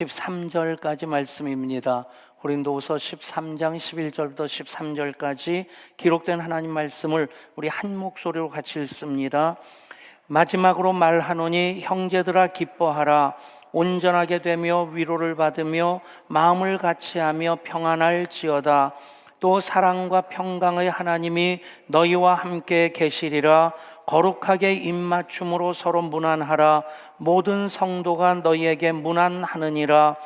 13절까지 말씀입니다. 고린도후서 13장 11절부터 13절까지 기록된 하나님 말씀을 우리 한 목소리로 같이 읽습니다. 마지막으로 말하노니 형제들아 기뻐하라. 온전하게 되며 위로를 받으며 마음을 같이하며 평안할지어다. 또 사랑과 평강의 하나님이 너희와 함께 계시리라. 거룩하게 입맞춤으로 서로 문안하라. 모든 성도가 너희에게 문안하느니라.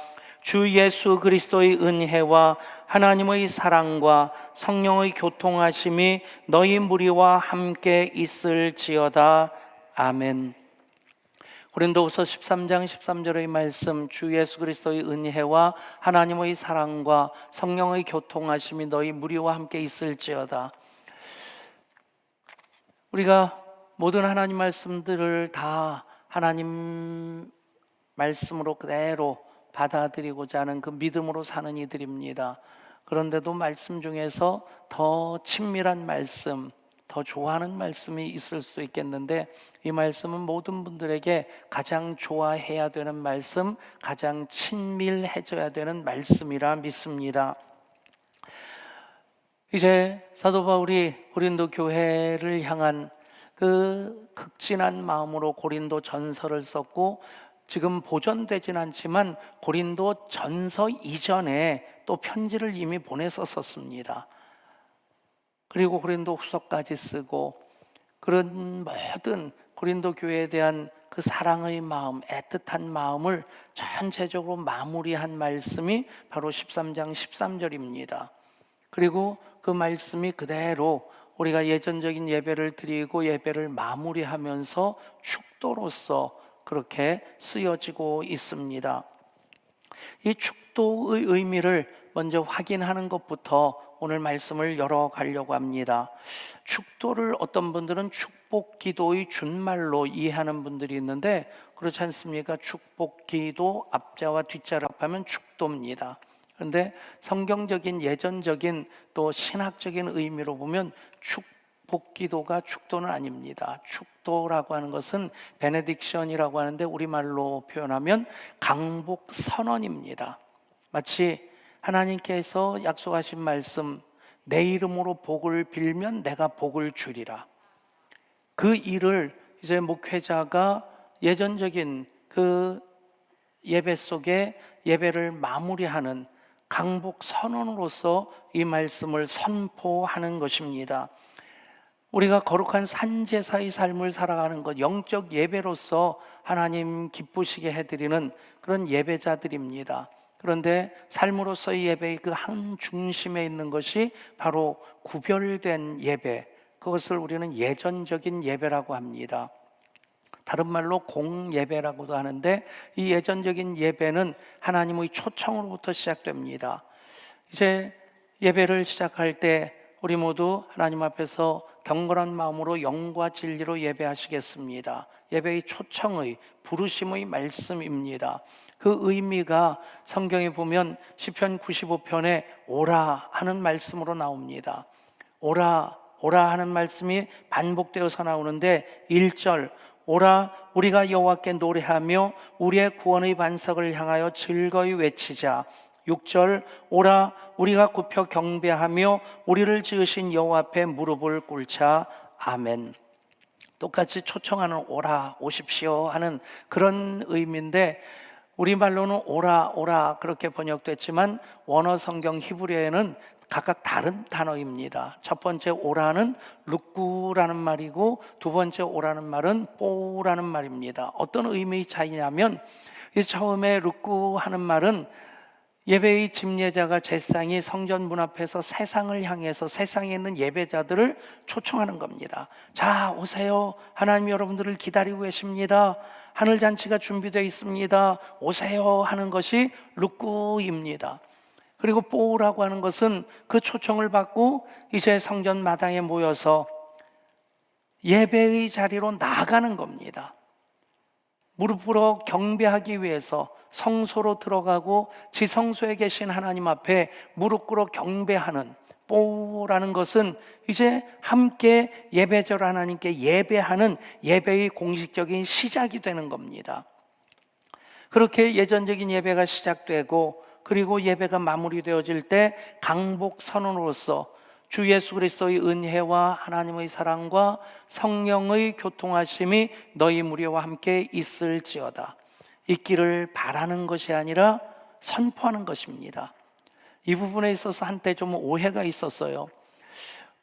주 예수 그리스도의 은혜와 하나님의 사랑과 성령의 교통하심이 너희 무리와 함께 있을지어다. 아멘. 고린도후서 13장 13절의 말씀, 주 예수 그리스도의 은혜와 하나님의 사랑과 성령의 교통하심이 너희 무리와 함께 있을지어다. 우리가 모든 하나님 말씀들을 다 하나님 말씀으로 그대로 받아들이고자 하는 그 믿음으로 사는 이들입니다. 그런데도 말씀 중에서 더 친밀한 말씀, 더 좋아하는 말씀이 있을 수도 있겠는데, 이 말씀은 모든 분들에게 가장 좋아해야 되는 말씀, 가장 친밀해져야 되는 말씀이라 믿습니다. 이제 사도 바울이 고린도 교회를 향한 그 극진한 마음으로 고린도 전서를 썼고, 지금 보존되진 않지만 고린도 전서 이전에 또 편지를 이미 보냈었습니다. 그리고 고린도 후서까지 쓰고, 그런 모든 고린도 교회에 대한 그 사랑의 마음, 애틋한 마음을 전체적으로 마무리한 말씀이 바로 13장 13절입니다. 그리고 그 말씀이 그대로 우리가 예전적인 예배를 드리고 예배를 마무리하면서 축도로서 그렇게 쓰여지고 있습니다. 이 축도의 의미를 먼저 확인하는 것부터 오늘 말씀을 열어가려고 합니다. 축도를 어떤 분들은 축복기도의 준말로 이해하는 분들이 있는데, 그렇지 않습니까? 축복기도 앞자와 뒷자를 합하면 축도입니다. 그런데 성경적인 예전적인 또 신학적인 의미로 보면 축복기도가 축도는 아닙니다. 축도라고 하는 것은 베네딕션이라고 하는데 우리말로 표현하면 강복선언입니다. 마치 하나님께서 약속하신 말씀, 내 이름으로 복을 빌면 내가 복을 주리라. 그 일을 이제 목회자가 예전적인 그 예배 속에 예배를 마무리하는 강복 선언으로서 이 말씀을 선포하는 것입니다. 우리가 거룩한 산제사의 삶을 살아가는 것, 영적 예배로서 하나님 기쁘시게 해드리는 그런 예배자들입니다. 그런데 삶으로서의 예배의 그 한 중심에 있는 것이 바로 구별된 예배, 그것을 우리는 예전적인 예배라고 합니다. 다른 말로 공예배라고도 하는데, 이 예전적인 예배는 하나님의 초청으로부터 시작됩니다. 이제 예배를 시작할 때 우리 모두 하나님 앞에서 경건한 마음으로 영과 진리로 예배하시겠습니다. 예배의 초청의 부르심의 말씀입니다. 그 의미가 성경에 보면 시편 95편에 오라 하는 말씀으로 나옵니다. 오라 하는 말씀이 반복되어서 나오는데, 1절 오라 우리가 여호와께 노래하며 우리의 구원의 반석을 향하여 즐거이 외치자. 6절 오라 우리가 굽혀 경배하며 우리를 지으신 여호와 앞에 무릎을 꿇자. 아멘. 똑같이 초청하는 오라 오십시오 하는 그런 의미인데, 우리말로는 오라 그렇게 번역됐지만 원어 성경 히브리어에는 각각 다른 단어입니다. 첫 번째 오라는 룻구라는 말이고, 두 번째 오라는 말은 뽀라는 말입니다. 어떤 의미의 차이냐면, 처음에 룻구 하는 말은 예배의 집례자가 제사장이 성전 문 앞에서 세상을 향해서 세상에 있는 예배자들을 초청하는 겁니다. 자, 오세요. 하나님 여러분들을 기다리고 계십니다. 하늘잔치가 준비되어 있습니다. 오세요 하는 것이 룻구입니다. 그리고 뽀라고 하는 것은 그 초청을 받고 이제 성전 마당에 모여서 예배의 자리로 나아가는 겁니다. 무릎으로 경배하기 위해서 성소로 들어가고 지성소에 계신 하나님 앞에 무릎 꿇어 경배하는 뽀라는 것은 이제 함께 예배절 하나님께 예배하는 예배의 공식적인 시작이 되는 겁니다. 그렇게 예전적인 예배가 시작되고 그리고 예배가 마무리되어질 때 강복 선언으로서 주 예수 그리스도의 은혜와 하나님의 사랑과 성령의 교통하심이 너희 무리와 함께 있을지어다. 있기를 바라는 것이 아니라 선포하는 것입니다. 이 부분에 있어서 한때 좀 오해가 있었어요.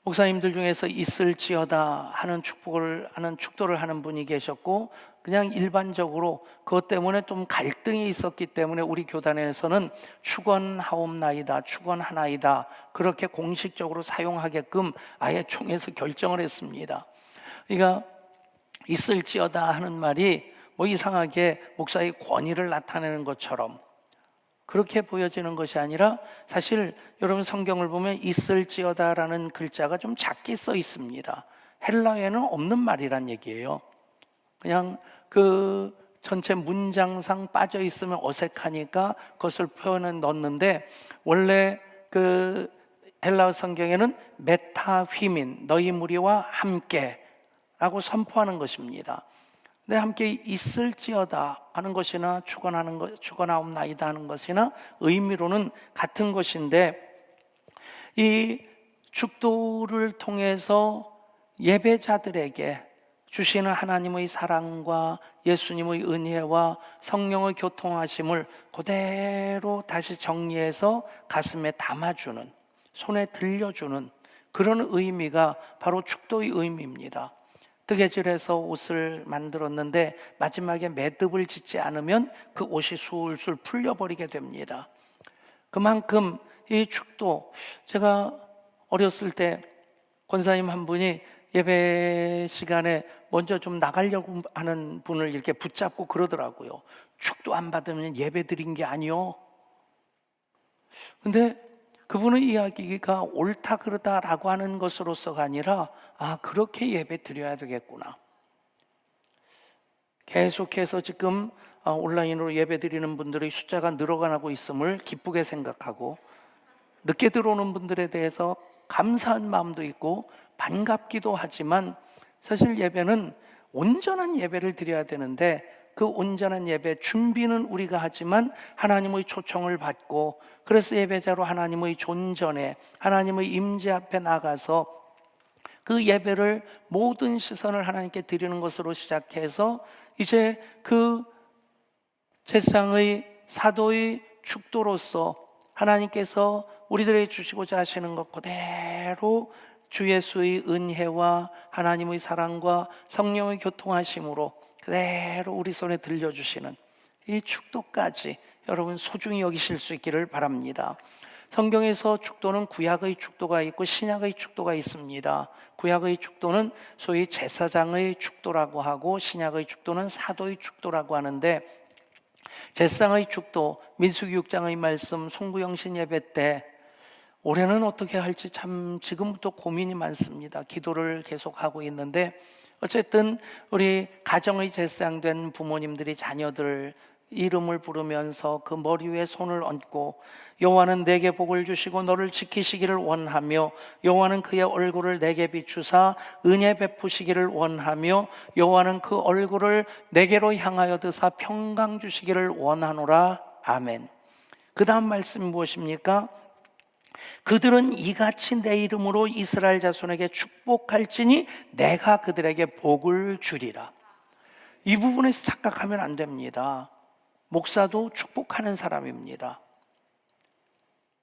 목사님들 중에서 있을지어다 하는 축도를 하는 분이 계셨고, 그냥 일반적으로 그것 때문에 좀 갈등이 있었기 때문에 우리 교단에서는 축원하옵나이다, 축원하나이다 그렇게 공식적으로 사용하게끔 아예 총회에서 결정을 했습니다. 그러니까 있을지어다 하는 말이 뭐 이상하게 목사의 권위를 나타내는 것처럼 그렇게 보여지는 것이 아니라, 사실 여러분 성경을 보면 있을지어다라는 글자가 좀 작게 써 있습니다. 헬라어에는 없는 말이란 얘기예요. 그냥 그 전체 문장상 빠져 있으면 어색하니까 그것을 표현해 넣었는데, 원래 그 헬라어 성경에는 메타 휘민, 너희 무리와 함께 라고 선포하는 것입니다. 내 함께 있을지어다 하는 것이나 축원하옵나이다 하는 것이나 의미로는 같은 것인데, 이 축도를 통해서 예배자들에게 주시는 하나님의 사랑과 예수님의 은혜와 성령의 교통하심을 그대로 다시 정리해서 가슴에 담아주는, 손에 들려주는 그런 의미가 바로 축도의 의미입니다. 뜨개질해서 옷을 만들었는데 마지막에 매듭을 짓지 않으면 그 옷이 술술 풀려버리게 됩니다. 그만큼 이 축도, 제가 어렸을 때 권사님 한 분이 예배 시간에 먼저 좀 나가려고 하는 분을 이렇게 붙잡고 그러더라고요. 축도 안 받으면 예배 드린 게 아니요. 근데 그분의 이야기가 옳다 그르다라고 하는 것으로서가 아니라, 그렇게 예배 드려야 되겠구나. 계속해서 지금 온라인으로 예배 드리는 분들의 숫자가 늘어가고 있음을 기쁘게 생각하고, 늦게 들어오는 분들에 대해서 감사한 마음도 있고 반갑기도 하지만, 사실 예배는 온전한 예배를 드려야 되는데, 그 온전한 예배 준비는 우리가 하지만 하나님의 초청을 받고, 그래서 예배자로 하나님의 존전에, 하나님의 임재 앞에 나가서 그 예배를 모든 시선을 하나님께 드리는 것으로 시작해서 이제 그 제사장의 사도의 축도로서 하나님께서 우리들에게 주시고자 하시는 것 그대로 주 예수의 은혜와 하나님의 사랑과 성령의 교통하심으로 그대로 우리 손에 들려주시는 이 축도까지 여러분 소중히 여기실 수 있기를 바랍니다. 성경에서 축도는 구약의 축도가 있고 신약의 축도가 있습니다. 구약의 축도는 소위 제사장의 축도라고 하고, 신약의 축도는 사도의 축도라고 하는데, 제사장의 축도, 민수기 6장의 말씀 송구영신 예배 때 올해는 어떻게 할지 참 지금부터 고민이 많습니다. 기도를 계속하고 있는데, 어쨌든 우리 가정의 제사장 된 부모님들이 자녀들 이름을 부르면서 그 머리 위에 손을 얹고, 여호와는 내게 복을 주시고 너를 지키시기를 원하며, 여호와는 그의 얼굴을 내게 비추사 은혜 베푸시기를 원하며, 여호와는 그 얼굴을 내게로 향하여 드사 평강 주시기를 원하노라. 아멘. 그 다음 말씀이 무엇입니까? 그들은 이같이 내 이름으로 이스라엘 자손에게 축복할지니 내가 그들에게 복을 주리라. 이 부분에서 착각하면 안 됩니다. 목사도 축복하는 사람입니다.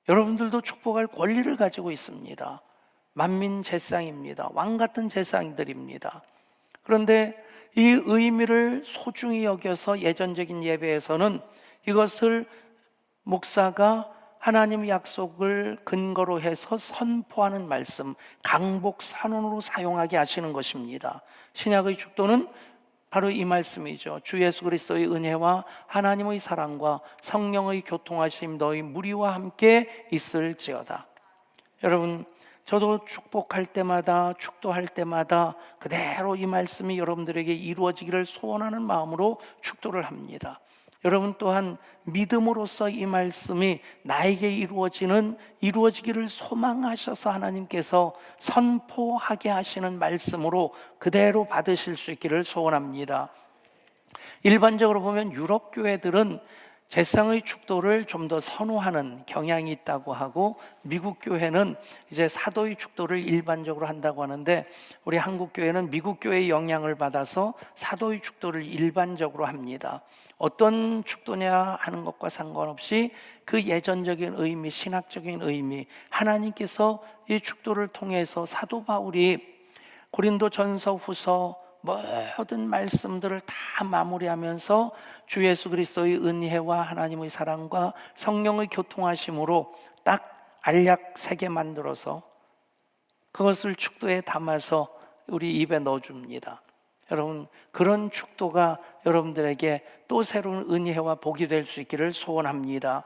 여러분들도 축복할 권리를 가지고 있습니다. 만민 제사장입니다. 왕 같은 제사장들입니다. 그런데 이 의미를 소중히 여겨서 예전적인 예배에서는 이것을 목사가 하나님의 약속을 근거로 해서 선포하는 말씀, 강복 선언으로 사용하게 하시는 것입니다. 신약의 축도는 바로 이 말씀이죠. 주 예수 그리스도의 은혜와 하나님의 사랑과 성령의 교통하심 너희 무리와 함께 있을지어다. 여러분, 저도 축복할 때마다, 축도할 때마다 그대로 이 말씀이 여러분들에게 이루어지기를 소원하는 마음으로 축도를 합니다. 여러분 또한 믿음으로써 이 말씀이 나에게 이루어지기를 소망하셔서 하나님께서 선포하게 하시는 말씀으로 그대로 받으실 수 있기를 소원합니다. 일반적으로 보면 유럽 교회들은 제사장의 축도를 좀 더 선호하는 경향이 있다고 하고, 미국 교회는 이제 사도의 축도를 일반적으로 한다고 하는데, 우리 한국 교회는 미국 교회의 영향을 받아서 사도의 축도를 일반적으로 합니다. 어떤 축도냐 하는 것과 상관없이 그 예전적인 의미, 신학적인 의미, 하나님께서 이 축도를 통해서 사도 바울이 고린도전서, 후서 모든 말씀들을 다 마무리하면서 주 예수 그리스도의 은혜와 하나님의 사랑과 성령의 교통하심으로 딱 알약 3개 만들어서 그것을 축도에 담아서 우리 입에 넣어줍니다. 여러분, 그런 축도가 여러분들에게 또 새로운 은혜와 복이 될 수 있기를 소원합니다.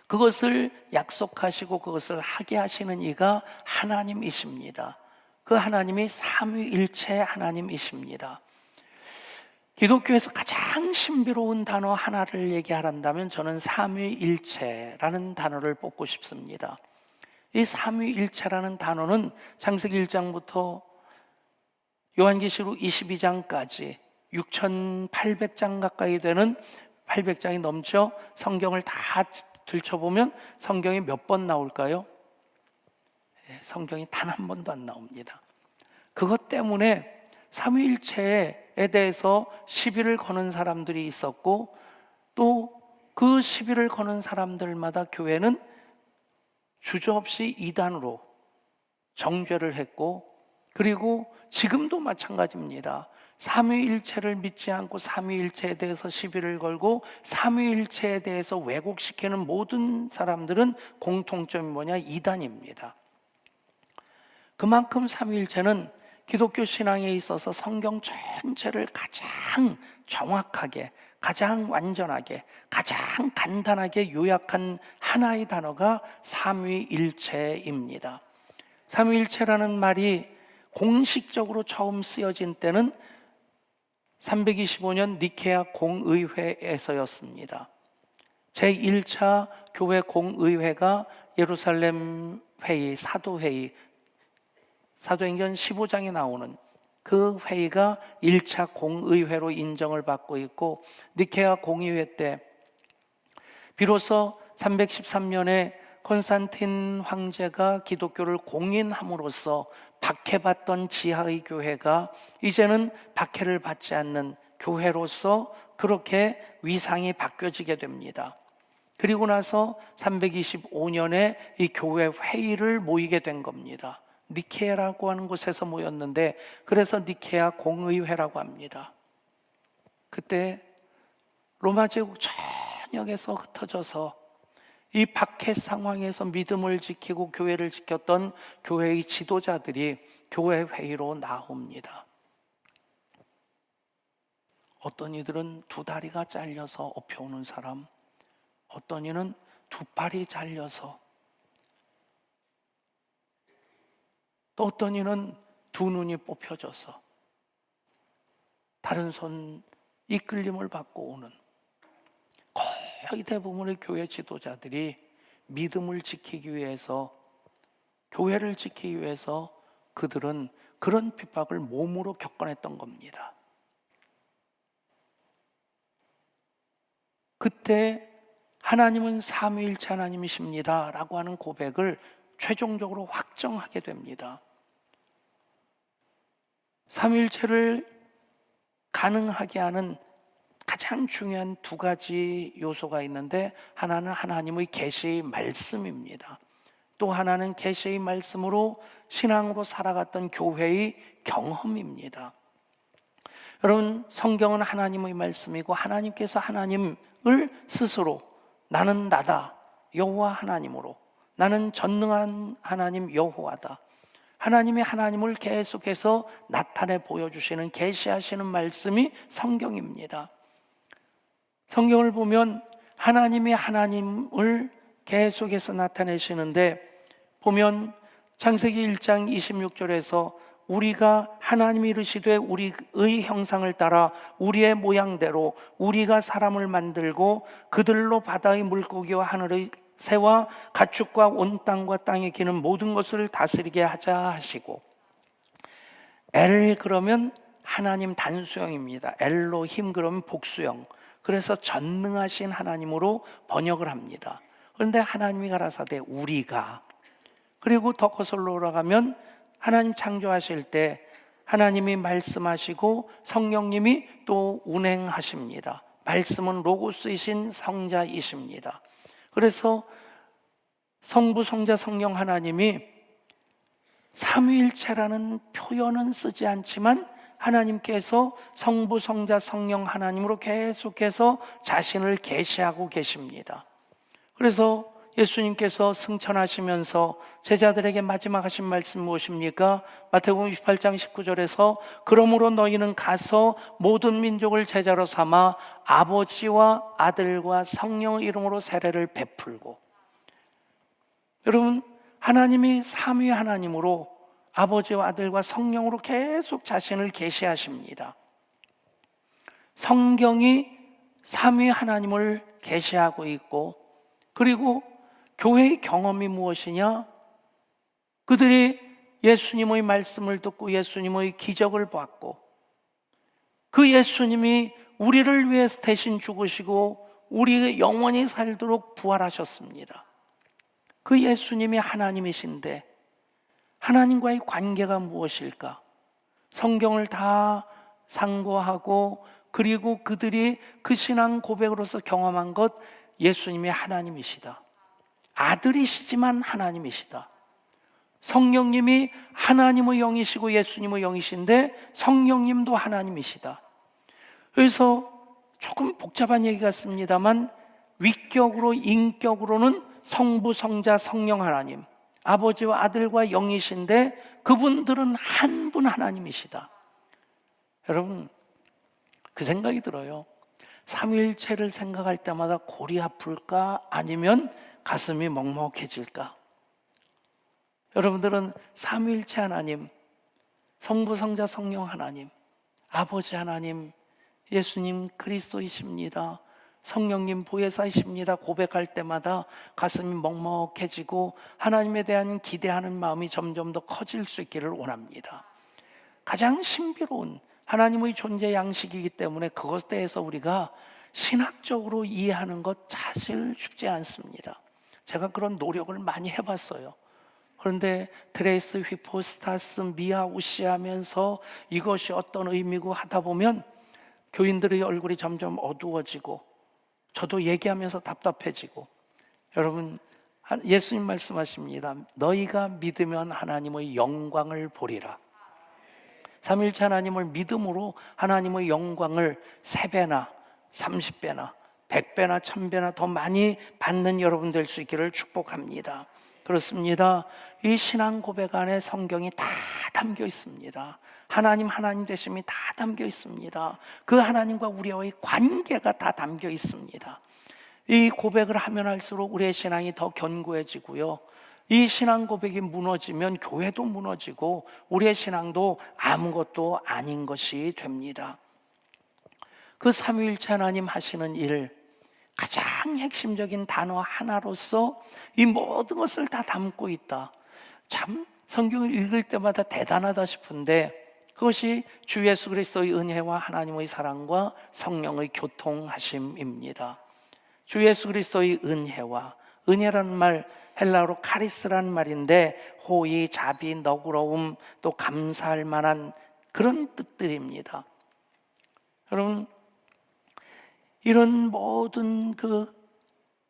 그것을 약속하시고 그것을 하게 하시는 이가 하나님이십니다. 그 하나님이 삼위일체 하나님이십니다. 기독교에서 가장 신비로운 단어 하나를 얘기하란다면 저는 삼위일체라는 단어를 뽑고 싶습니다. 이 삼위일체라는 단어는 창세기 1장부터 요한계시록 22장까지 6,800장 가까이 되는, 800장이 넘죠. 성경을 다 들춰보면 성경이 몇 번 나올까요? 성경이 단 한 번도 안 나옵니다. 그것 때문에 삼위일체에 대해서 시비를 거는 사람들이 있었고, 또 그 시비를 거는 사람들마다 교회는 주저없이 이단으로 정죄를 했고, 그리고 지금도 마찬가지입니다. 삼위일체를 믿지 않고 삼위일체에 대해서 시비를 걸고 삼위일체에 대해서 왜곡시키는 모든 사람들은 공통점이 뭐냐? 이단입니다. 그만큼 삼위일체는 기독교 신앙에 있어서 성경 전체를 가장 정확하게, 가장 완전하게, 가장 간단하게 요약한 하나의 단어가 삼위일체입니다. 삼위일체라는 말이 공식적으로 처음 쓰여진 때는 325년 니케아 공의회에서였습니다. 제1차 교회 공의회가 예루살렘 회의, 사도회의, 사도행전 15장에 나오는 그 회의가 1차 공의회로 인정을 받고 있고, 니케아 공의회 때 비로소 313년에 콘스탄틴 황제가 기독교를 공인함으로써 박해받던 지하의 교회가 이제는 박해를 받지 않는 교회로서 그렇게 위상이 바뀌어지게 됩니다. 그리고 나서 325년에 이 교회 회의를 모이게 된 겁니다. 니케아라고 하는 곳에서 모였는데, 그래서 니케아 공의회라고 합니다. 그때 로마 제국 전역에서 흩어져서 이 박해 상황에서 믿음을 지키고 교회를 지켰던 교회의 지도자들이 교회 회의로 나옵니다. 어떤 이들은 2다리가 잘려서 엎혀오는 사람, 어떤 이는 2팔이 잘려서, 또 어떤 이는 2눈이 뽑혀져서 다른 손 이끌림을 받고 오는, 거의 대부분의 교회 지도자들이 믿음을 지키기 위해서, 교회를 지키기 위해서 그들은 그런 핍박을 몸으로 겪어냈던 겁니다. 그때 하나님은 삼위일체 하나님이십니다 라고 하는 고백을 최종적으로 확정하게 됩니다. 삼위일체를 가능하게 하는 가장 중요한 2가지 요소가 있는데, 하나는 하나님의 계시의 말씀입니다. 또 하나는 계시의 말씀으로 신앙으로 살아갔던 교회의 경험입니다. 여러분, 성경은 하나님의 말씀이고 하나님께서 하나님을 스스로 나는 나다, 여호와 하나님으로, 나는 전능한 하나님 여호와다, 하나님이 하나님을 계속해서 나타내 보여주시는, 계시하시는 말씀이 성경입니다. 성경을 보면 하나님이 하나님을 계속해서 나타내시는데, 보면 창세기 1장 26절에서 우리가 하나님이 이르시되 우리의 형상을 따라 우리의 모양대로 우리가 사람을 만들고 그들로 바다의 물고기와 하늘의 새와 가축과 온 땅과 땅에 기는 모든 것을 다스리게 하자 하시고, 엘 그러면 하나님 단수형입니다. 엘로힘 그러면 복수형. 그래서 전능하신 하나님으로 번역을 합니다. 그런데 하나님이 가라사대 우리가, 그리고 더 거슬러 올라가면 하나님 창조하실 때 하나님이 말씀하시고 성령님이 또 운행하십니다. 말씀은 로고스이신 성자이십니다. 그래서 성부, 성자, 성령 하나님이 삼위일체라는 표현은 쓰지 않지만 하나님께서 성부, 성자, 성령 하나님으로 계속해서 자신을 계시하고 계십니다. 그래서 예수님께서 승천하시면서 제자들에게 마지막 하신 말씀 무엇입니까? 마태복음 28장 19절에서 그러므로 너희는 가서 모든 민족을 제자로 삼아 아버지와 아들과 성령의 이름으로 세례를 베풀고. 여러분, 하나님이 삼위 하나님으로 아버지와 아들과 성령으로 계속 자신을 계시하십니다. 성경이 삼위 하나님을 계시하고 있고, 그리고 교회의 경험이 무엇이냐? 그들이 예수님의 말씀을 듣고 예수님의 기적을 봤고, 그 예수님이 우리를 위해서 대신 죽으시고 우리 영원히 살도록 부활하셨습니다. 그 예수님이 하나님이신데 하나님과의 관계가 무엇일까? 성경을 다 상고하고, 그리고 그들이 그 신앙 고백으로서 경험한 것, 예수님이 하나님이시다, 아들이시지만 하나님이시다, 성령님이 하나님의 영이시고 예수님의 영이신데 성령님도 하나님이시다. 그래서 조금 복잡한 얘기 같습니다만 위격으로, 인격으로는 성부, 성자, 성령 하나님, 아버지와 아들과 영이신데 그분들은 한 분 하나님이시다. 여러분, 그 생각이 들어요. 삼위일체를 생각할 때마다 골이 아플까? 아니면 가슴이 먹먹해질까? 여러분들은 삼위일체 하나님, 성부, 성자, 성령 하나님, 아버지 하나님, 예수님 그리스도이십니다, 성령님 보혜사이십니다 고백할 때마다 가슴이 먹먹해지고 하나님에 대한 기대하는 마음이 점점 더 커질 수 있기를 원합니다. 가장 신비로운 하나님의 존재 양식이기 때문에 그것에 대해서 우리가 신학적으로 이해하는 것 사실 쉽지 않습니다. 제가 그런 노력을 많이 해봤어요. 그런데 드레스, 휘포스타스, 미아우시 하면서 이것이 어떤 의미고 하다 보면 교인들의 얼굴이 점점 어두워지고 저도 얘기하면서 답답해지고. 여러분, 예수님 말씀하십니다. 너희가 믿으면 하나님의 영광을 보리라. 삼위일체 하나님을 믿음으로 하나님의 영광을 3배나 30배나 100배나 1000배나 더 많이 받는 여러분 될 수 있기를 축복합니다. 그렇습니다. 이 신앙 고백 안에 성경이 다 담겨 있습니다. 하나님 되심이 다 담겨 있습니다. 그 하나님과 우리와의 관계가 다 담겨 있습니다. 이 고백을 하면 할수록 우리의 신앙이 더 견고해지고요, 이 신앙 고백이 무너지면 교회도 무너지고 우리의 신앙도 아무것도 아닌 것이 됩니다. 그 삼위일체 하나님 하시는 일, 가장 핵심적인 단어 하나로서 이 모든 것을 다 담고 있다. 참 성경을 읽을 때마다 대단하다 싶은데 그것이 주 예수 그리스도의 은혜와 하나님의 사랑과 성령의 교통하심입니다. 주 예수 그리스도의 은혜와, 은혜라는 말 헬라어로 카리스라는 말인데 호의, 자비, 너그러움, 또 감사할 만한 그런 뜻들입니다. 여러분, 이런 모든 그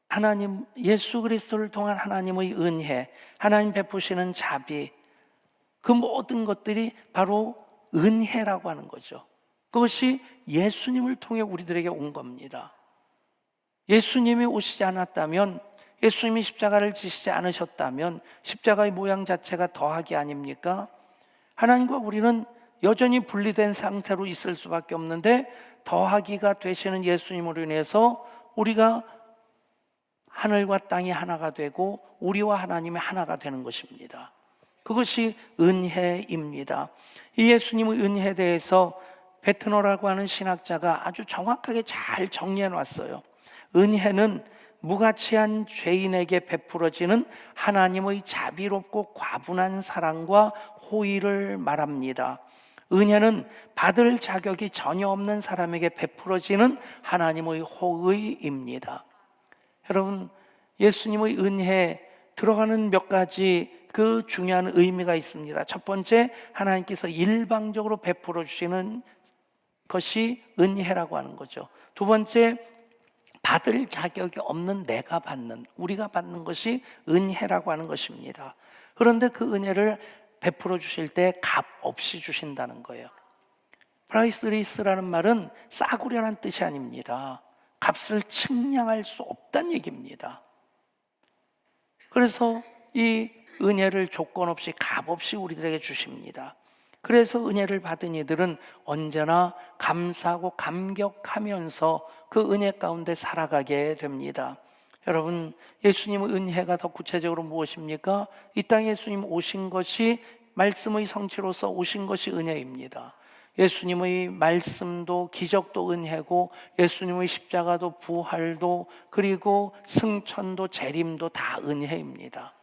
하나님, 예수 그리스도를 통한 하나님의 은혜, 하나님 베푸시는 자비, 그 모든 것들이 바로 은혜라고 하는 거죠. 그것이 예수님을 통해 우리들에게 온 겁니다. 예수님이 오시지 않았다면, 예수님이 십자가를 지시지 않으셨다면 십자가의 모양 자체가 더하기 아닙니까? 하나님과 우리는 여전히 분리된 상태로 있을 수밖에 없는데 더하기가 되시는 예수님으로 인해서 우리가 하늘과 땅이 하나가 되고 우리와 하나님이 하나가 되는 것입니다. 그것이 은혜입니다. 이 예수님의 은혜에 대해서 베트너라고 하는 신학자가 아주 정확하게 잘 정리해 놨어요. 은혜는 무가치한 죄인에게 베풀어지는 하나님의 자비롭고 과분한 사랑과 호의를 말합니다. 은혜는 받을 자격이 전혀 없는 사람에게 베풀어지는 하나님의 호의입니다. 여러분, 예수님의 은혜에 들어가는 몇 가지 그 중요한 의미가 있습니다. 첫 번째, 하나님께서 일방적으로 베풀어 주시는 것이 은혜라고 하는 거죠. 두 번째, 받을 자격이 없는 내가 받는, 우리가 받는 것이 은혜라고 하는 것입니다. 그런데 그 은혜를 베풀어 주실 때 값 없이 주신다는 거예요. 프라이스리스라는 말은 싸구려란 뜻이 아닙니다. 값을 측량할 수 없다는 얘기입니다. 그래서 이 은혜를 조건 없이 값 없이 우리들에게 주십니다. 그래서 은혜를 받은 이들은 언제나 감사하고 감격하면서 그 은혜 가운데 살아가게 됩니다. 여러분, 예수님의 은혜가 더 구체적으로 무엇입니까? 이 땅에 예수님 오신 것이 말씀의 성취로서 오신 것이 은혜입니다. 예수님의 말씀도 기적도 은혜고, 예수님의 십자가도 부활도, 그리고 승천도 재림도 다 은혜입니다.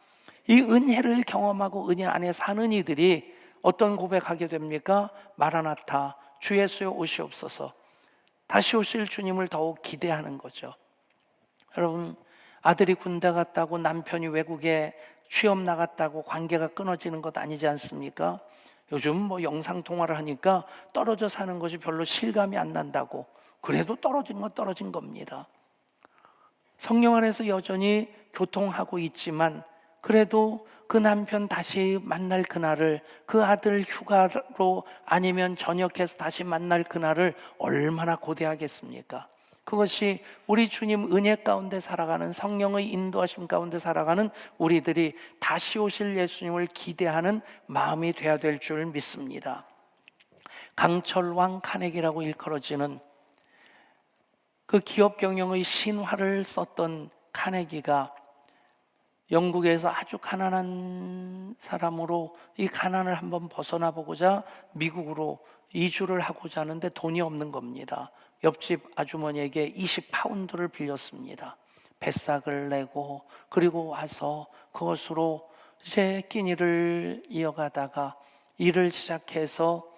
이 은혜를 경험하고 은혜 안에 사는 이들이 어떤 고백하게 됩니까? 마라나타, 주 예수여 오시옵소서. 다시 오실 주님을 더욱 기대하는 거죠. 여러분, 아들이 군대 갔다고 남편이 외국에 취업 나갔다고 관계가 끊어지는 것 아니지 않습니까? 요즘 뭐 영상통화를 하니까 떨어져 사는 것이 별로 실감이 안 난다고. 그래도 떨어진 건 떨어진 겁니다. 성령 안에서 여전히 교통하고 있지만 그래도 그 남편 다시 만날 그날을, 그 아들 휴가로 아니면 전역해서 다시 만날 그날을 얼마나 고대하겠습니까? 그것이 우리 주님 은혜 가운데 살아가는, 성령의 인도하심 가운데 살아가는 우리들이 다시 오실 예수님을 기대하는 마음이 되어야 될 줄 믿습니다. 강철왕 카네기라고 일컬어지는 그 기업 경영의 신화를 썼던 카네기가 영국에서 아주 가난한 사람으로 이 가난을 한번 벗어나 보고자 미국으로 이주를 하고자 하는데 돈이 없는 겁니다. 옆집 아주머니에게 20파운드를 빌렸습니다. 뱃삭을 내고 그리고 와서 그것으로 이제 끼니를 이어가다가 일을 시작해서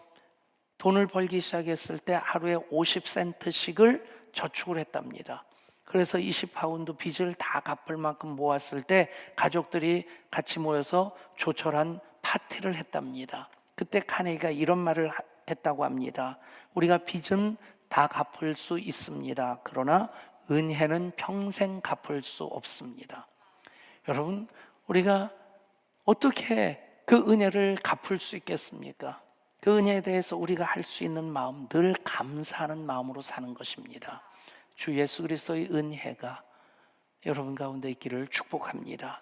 돈을 벌기 시작했을 때 하루에 50센트씩을 저축을 했답니다. 그래서 20파운드 빚을 다 갚을 만큼 모았을 때 가족들이 같이 모여서 조촐한 파티를 했답니다. 그때 카네기가 이런 말을 했다고 합니다. 우리가 빚은 다 갚을 수 있습니다. 그러나 은혜는 평생 갚을 수 없습니다. 여러분, 우리가 어떻게 그 은혜를 갚을 수 있겠습니까? 그 은혜에 대해서 우리가 할 수 있는 마음, 늘 감사하는 마음으로 사는 것입니다. 주 예수 그리스도의 은혜가 여러분 가운데 있기를 축복합니다.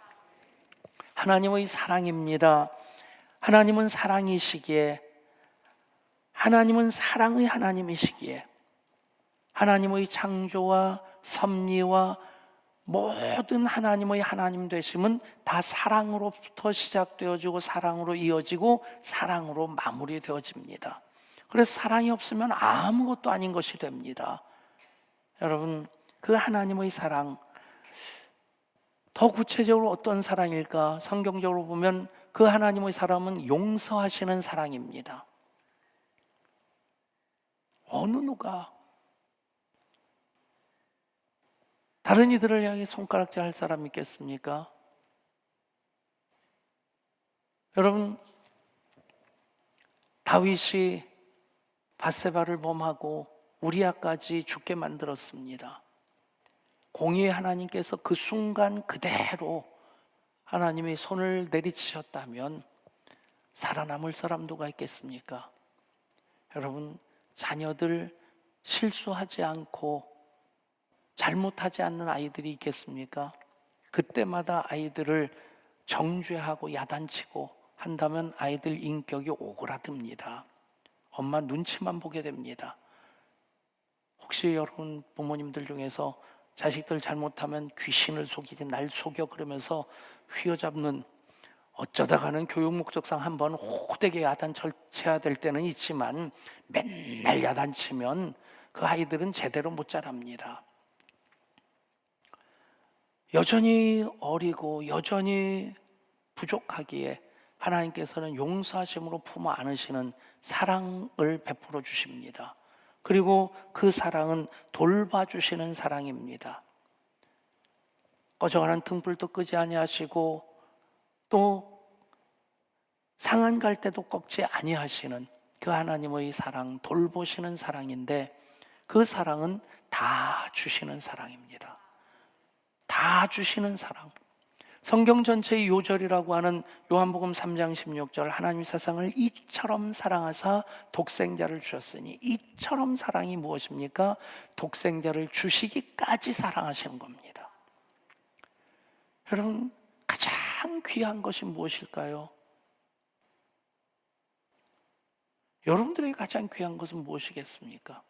하나님의 사랑입니다. 하나님은 사랑이시기에, 하나님은 사랑의 하나님이시기에 하나님의 창조와 섭리와 모든 하나님의 하나님 되심은 다 사랑으로부터 시작되어지고 사랑으로 이어지고 사랑으로 마무리되어집니다. 그래서 사랑이 없으면 아무것도 아닌 것이 됩니다. 여러분, 그 하나님의 사랑, 더 구체적으로 어떤 사랑일까? 성경적으로 보면 그 하나님의 사랑은 용서하시는 사랑입니다. 어느 누가 다른 이들을 향해 손가락질 할 사람이 있겠습니까? 여러분, 다윗이 밧세바를 범하고 우리아까지 죽게 만들었습니다. 공의의 하나님께서 그 순간 그대로 하나님의 손을 내리치셨다면 살아남을 사람 누가 있겠습니까? 여러분, 자녀들 실수하지 않고 잘못하지 않는 아이들이 있겠습니까? 그때마다 아이들을 정죄하고 야단치고 한다면 아이들 인격이 오그라듭니다. 엄마 눈치만 보게 됩니다. 혹시 여러분 부모님들 중에서 자식들 잘못하면 귀신을 속이지 날 속여 그러면서 휘어잡는, 어쩌다가는 교육 목적상 한번 호되게 야단쳐야 될 때는 있지만 맨날 야단치면 그 아이들은 제대로 못 자랍니다. 여전히 어리고 여전히 부족하기에 하나님께서는 용서하심으로 품어 안으시는 사랑을 베풀어 주십니다. 그리고 그 사랑은 돌봐주시는 사랑입니다. 꺼져가는 등불도 끄지 아니하시고 또 상한 갈 때도 꺾지 아니하시는 그 하나님의 사랑, 돌보시는 사랑인데 그 사랑은 다 주시는 사랑입니다. 다 주시는 사랑. 성경 전체의 요절이라고 하는 요한복음 3장 16절, 하나님 세상을 이처럼 사랑하사 독생자를 주셨으니, 이처럼 사랑이 무엇입니까? 독생자를 주시기까지 사랑하시는 겁니다. 여러분, 가장 귀한 것이 무엇일까요? 여러분들에게 가장 귀한 것은 무엇이겠습니까?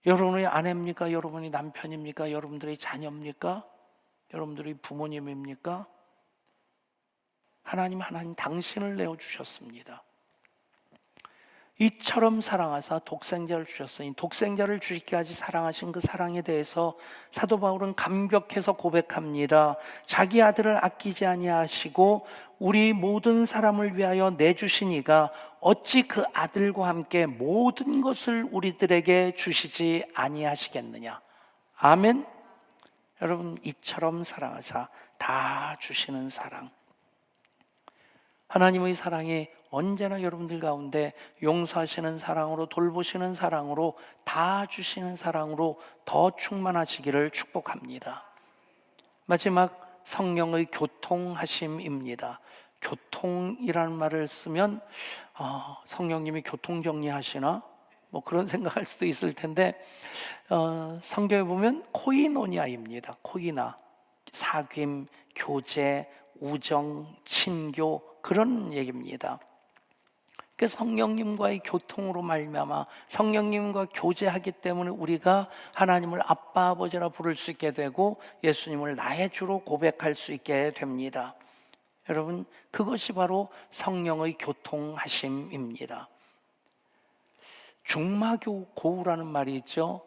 여러분의 아내입니까? 여러분의 남편입니까? 여러분들의 자녀입니까? 여러분들의 부모님입니까? 하나님 당신을 내어주셨습니다. 이처럼 사랑하사 독생자를 주셨으니, 독생자를 주시기까지 사랑하신 그 사랑에 대해서 사도 바울은 감격해서 고백합니다. 자기 아들을 아끼지 아니하시고 우리 모든 사람을 위하여 내주신 이가 어찌 그 아들과 함께 모든 것을 우리들에게 주시지 아니하시겠느냐. 아멘. 여러분, 이처럼 사랑하사 다 주시는 사랑. 하나님의 사랑이 언제나 여러분들 가운데 용서하시는 사랑으로, 돌보시는 사랑으로, 다 주시는 사랑으로 더 충만하시기를 축복합니다. 마지막, 성령의 교통하심입니다. 교통이라는 말을 쓰면 성령님이 교통정리하시나? 뭐 그런 생각할 수도 있을 텐데 성경에 보면 코이노니아입니다. 코이나, 사귐, 교제, 우정, 친교, 그런 얘기입니다. 그 성령님과의 교통으로 말미암아 성령님과 교제하기 때문에 우리가 하나님을 아빠, 아버지라 부를 수 있게 되고 예수님을 나의 주로 고백할 수 있게 됩니다. 여러분, 그것이 바로 성령의 교통하심입니다. 중마고우라는 말이 있죠.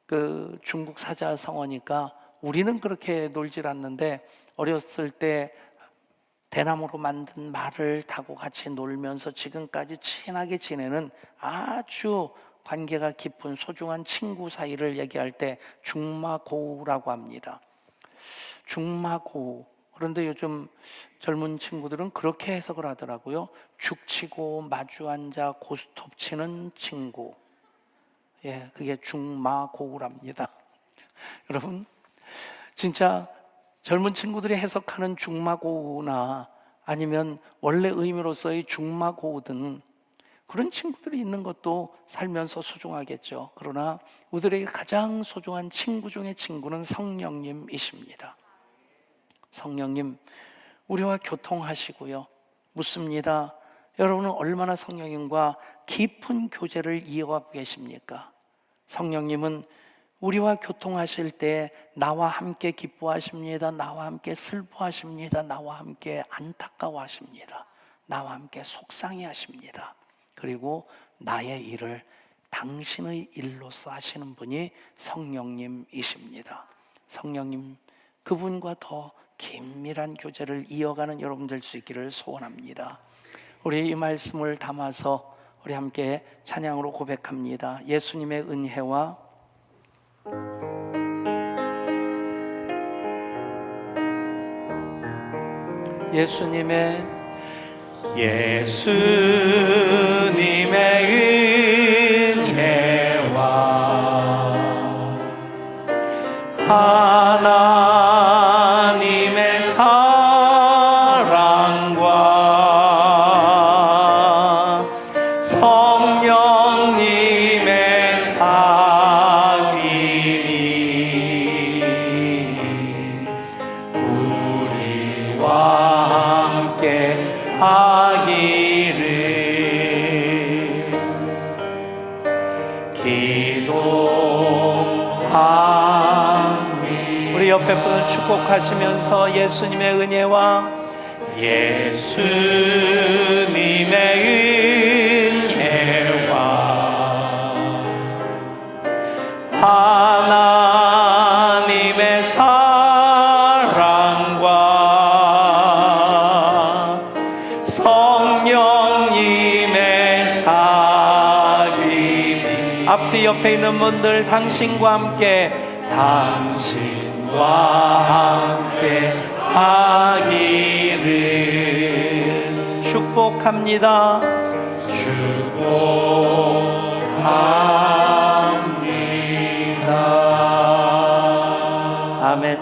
그 중국 사자성어니까 우리는 그렇게 놀질 않는데, 어렸을 때 대나무로 만든 말을 타고 같이 놀면서 지금까지 친하게 지내는 아주 관계가 깊은 소중한 친구 사이를 얘기할 때 중마고우라고 합니다. 중마고우. 그런데 요즘 젊은 친구들은 그렇게 해석을 하더라고요. 죽치고 마주 앉아 고스톱 치는 친구. 예, 그게 중마고우랍니다. 여러분, 진짜 젊은 친구들이 해석하는 중마고우나 아니면 원래 의미로서의 중마고우든 그런 친구들이 있는 것도 살면서 소중하겠죠. 그러나 우리들에게 가장 소중한 친구 중의 친구는 성령님이십니다. 성령님, 우리와 교통하시고요. 묻습니다. 여러분은 얼마나 성령님과 깊은 교제를 이어가고 계십니까? 성령님은 우리와 교통하실 때 나와 함께 기뻐하십니다. 나와 함께 슬퍼하십니다. 나와 함께 안타까워하십니다. 나와 함께 속상해하십니다. 그리고 나의 일을 당신의 일로서 하시는 분이 성령님이십니다. 성령님, 그분과 더 긴밀한 교제를 이어가는 여러분 될 수 있기를 소원합니다. 우리 이 말씀을 담아서 우리 함께 찬양으로 고백합니다. 예수님의 은혜와 예수님의 은혜와 하나님의 사랑과 성령님의 사귐이 우리와 함께 하기를 기도하니. 우리 옆에 분을 축복하시면서 예수님의 은혜와 하나님의 사랑과 성 옆에 있는 분들 당신과 함께 하기를 축복합니다. 아멘.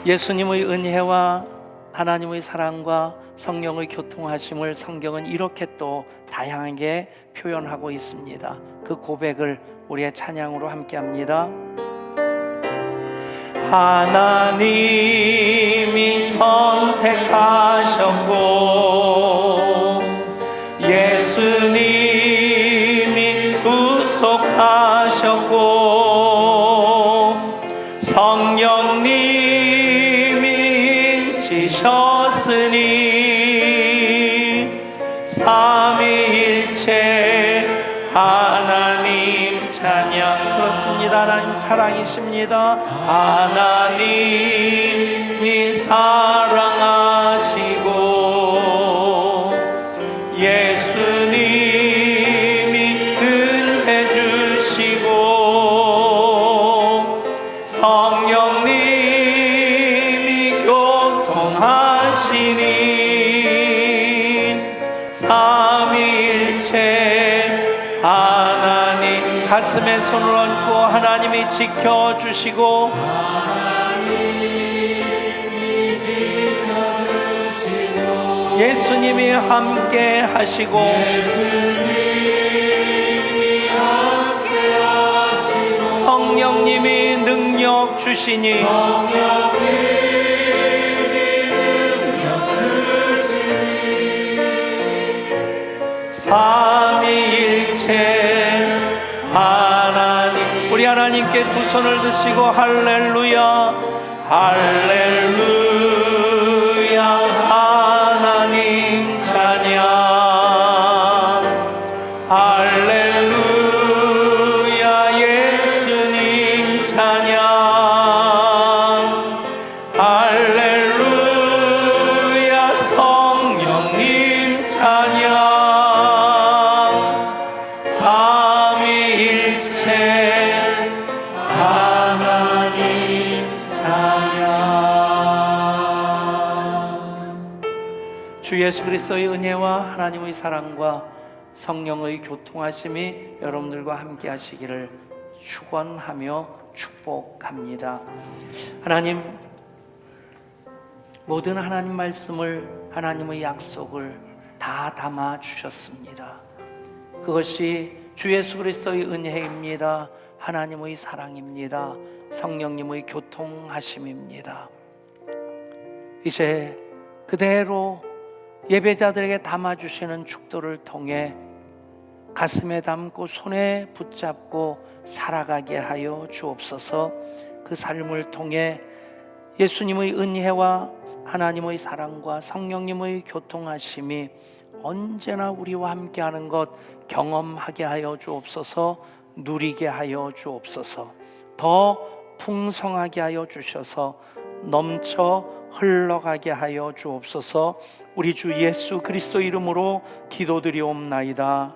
예수님의 은혜와 하나님의 사랑과 성령의 교통하심을 성경은 이렇게 또 다양하게 표현하고 있습니다. 그 고백을 우리의 찬양으로 함께합니다. 하나님이 선택하셨고 예수님이 구속하셨고 성령님이 지셨으니 삼위일체 하나님 찬양. 그렇습니다. 하나님 사랑이십니다. 하나님이 사랑하시고 예수님이 은혜 주시고 성령님이 교통하시니 삼위일체 하나님. 가슴에 손을 얹고 하나님이 지켜주시고 예수님이 함께 하시고 성령님이 능력 주시니 삼위일체 하나님. 우리 하나님께 두 손을 드시고 할렐루야 할렐루야 하나님 찬양 할렐루야 예수님 찬양 할렐루야 성령님 찬양 삼위일체 하나님 찬양. 주 예수 그리스도의 은혜와 하나님의 사랑과 성령의 교통하심이 여러분들과 함께 하시기를 축원하며 축복합니다. 하나님, 모든 하나님 말씀을, 하나님의 약속을 다 담아 주셨습니다. 그것이 주 예수 그리스도의 은혜입니다. 하나님의 사랑입니다. 성령님의 교통하심입니다. 이제 그대로 예배자들에게 담아주시는 축도를 통해 가슴에 담고 손에 붙잡고 살아가게 하여 주옵소서. 그 삶을 통해 예수님의 은혜와 하나님의 사랑과 성령님의 교통하심이 언제나 우리와 함께하는 것 경험하게 하여 주옵소서. 누리게 하여 주옵소서. 더 풍성하게 하여 주셔서 넘쳐 흘러가게 하여 주옵소서. 우리 주 예수 그리스도 이름으로 기도드리옵나이다.